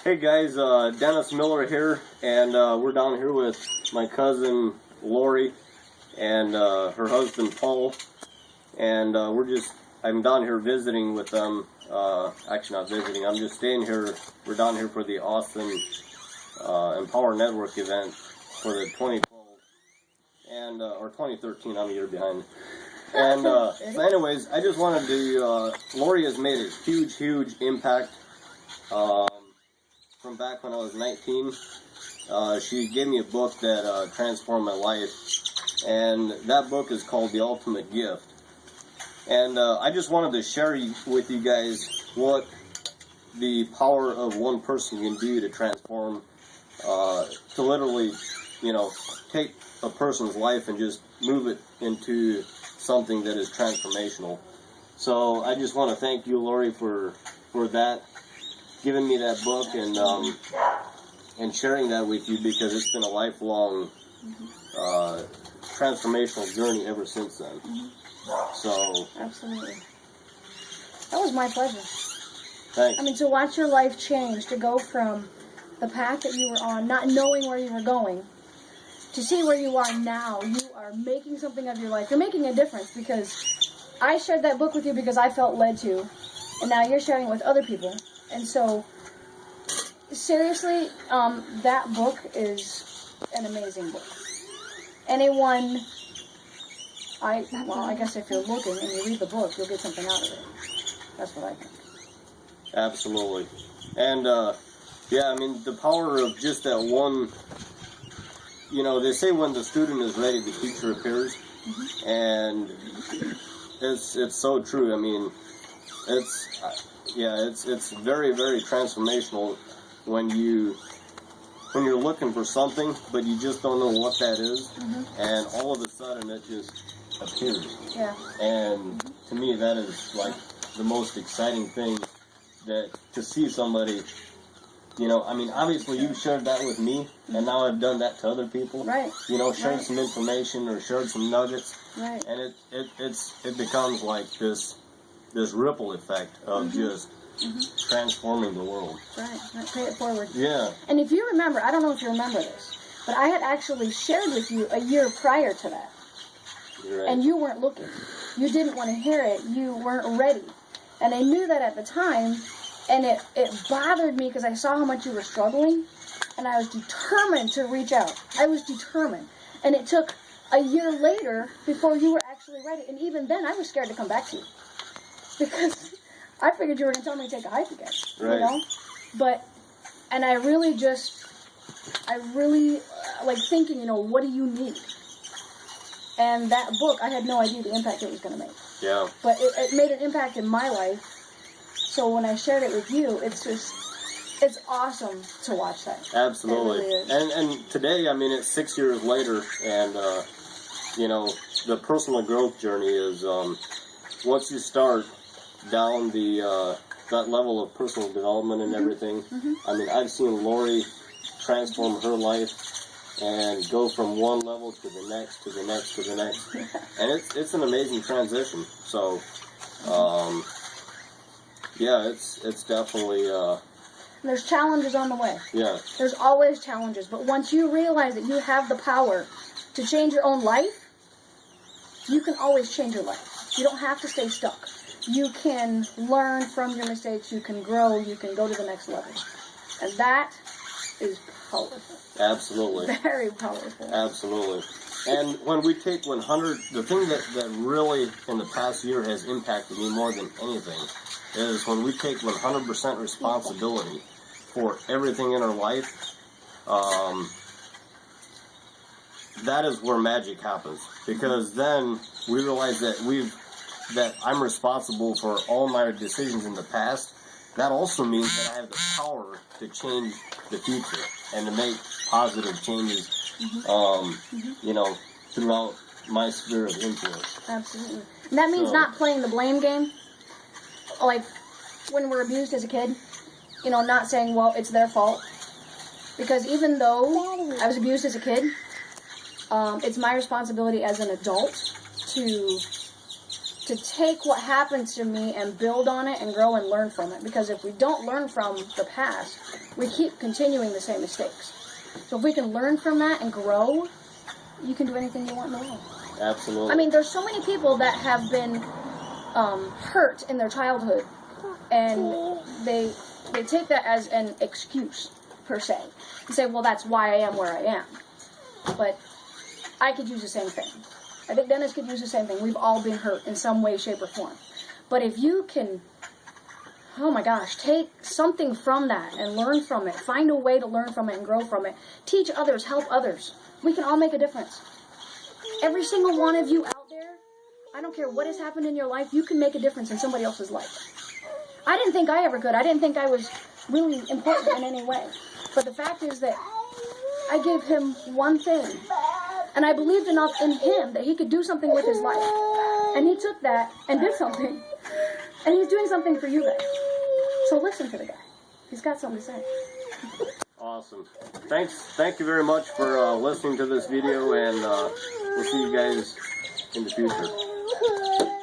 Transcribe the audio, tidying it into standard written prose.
Hey guys, Dennis Miller here, and we're down here with my cousin Lori and her husband Paul, and I'm down here visiting with them. Actually not visiting, I'm just staying here. We're down here for the Austin Empower Network event for the 2012 and or 2013. I'm a year behind. And so anyways, I just wanted to, Lori has made a huge impact from back when I was 19. She gave me a book that transformed my life, and that book is called The Ultimate Gift. And I just wanted to share with you guys what the power of one person can do to transform, to literally, take a person's life and just move it into something that is transformational. So I just want to thank you, Lori, for that, giving me that book and sharing that with you, because it's been a lifelong transformational journey ever since then. So absolutely, that was my pleasure. Thanks. I mean, to watch your life change, to go from the path that you were on, not knowing where you were going, to see where you are now. You are making something of your life. You're making a difference, because I shared that book with you because I felt led to, and now you're sharing it with other people. And so, seriously, that book is an amazing book. Anyone, I guess if you're looking and you read the book, you'll get something out of it. That's what I think. Absolutely. And, yeah, I mean, the power of just that one, they say when the student is ready, the teacher appears. And it's so true. I mean, it's very transformational when you're looking for something, but you just don't know what that is, and all of a sudden it just appears. Yeah. And to me, that is like the most exciting thing, that to see somebody, I mean, obviously you shared that with me, and now I've done that to other people. Right. Shared some information or shared some nuggets. Right. And it becomes like this ripple effect of just transforming the world. Right. Pay it forward. Yeah. And if you remember, I don't know if you remember this, but I had actually shared with you a year prior to that. Right. And you weren't looking. You didn't want to hear it. You weren't ready. And I knew that at the time, and it bothered me because I saw how much you were struggling, and I was determined to reach out. I was determined. And it took a year later before you were actually ready. And even then, I was scared to come back to you, because I figured you were going to tell me to take a hike again. Right. But, and I really like thinking, what do you need? And that book, I had no idea the impact it was going to make. Yeah. But it made an impact in my life. So when I shared it with you, it's awesome to watch that. Absolutely. It really is. And today, I mean, it's 6 years later, and, the personal growth journey is, once you start down that level of personal development and everything, I mean, I've seen Lori transform her life and go from one level to the next, to the next, to the next. And it's an amazing transition. So, yeah, it's definitely... There's challenges on the way. Yeah. There's always challenges. But once you realize that you have the power to change your own life, you can always change your life. You don't have to stay stuck. You can learn from your mistakes. You can grow. You can go to the next level. And that is powerful. Absolutely. Very powerful. Absolutely. And when we take 100, the thing that really in the past year has impacted me more than anything is when we take 100% responsibility for everything in our life. That is where magic happens, because then we realize that I'm responsible for all my decisions in the past. That also means that I have the power to change the future and to make positive changes, throughout my sphere of influence. Absolutely. And that means not playing the blame game. Like when we're abused as a kid, not saying, well, it's their fault. Because even though I was abused as a kid, it's my responsibility as an adult to to take what happened to me and build on it and grow and learn from it. Because if we don't learn from the past, we keep continuing the same mistakes. So if we can learn from that and grow, you can do anything you want in the world. Absolutely. I mean, there's so many people that have been hurt in their childhood, and they take that as an excuse, per se, and say, well, that's why I am where I am. But I could use the same thing. I think Dennis could use the same thing. We've all been hurt in some way, shape, or form. But if you can, oh my gosh, take something from that and learn from it, find a way to learn from it and grow from it, teach others, help others, we can all make a difference. Every single one of you out there, I don't care what has happened in your life, you can make a difference in somebody else's life. I didn't think I ever could. I didn't think I was really important in any way. But the fact is that I gave him one thing. And I believed enough in him that he could do something with his life. And he took that and did something. And he's doing something for you guys. So listen to the guy. He's got something to say. Awesome. Thank you very much for listening to this video, and we'll see you guys in the future.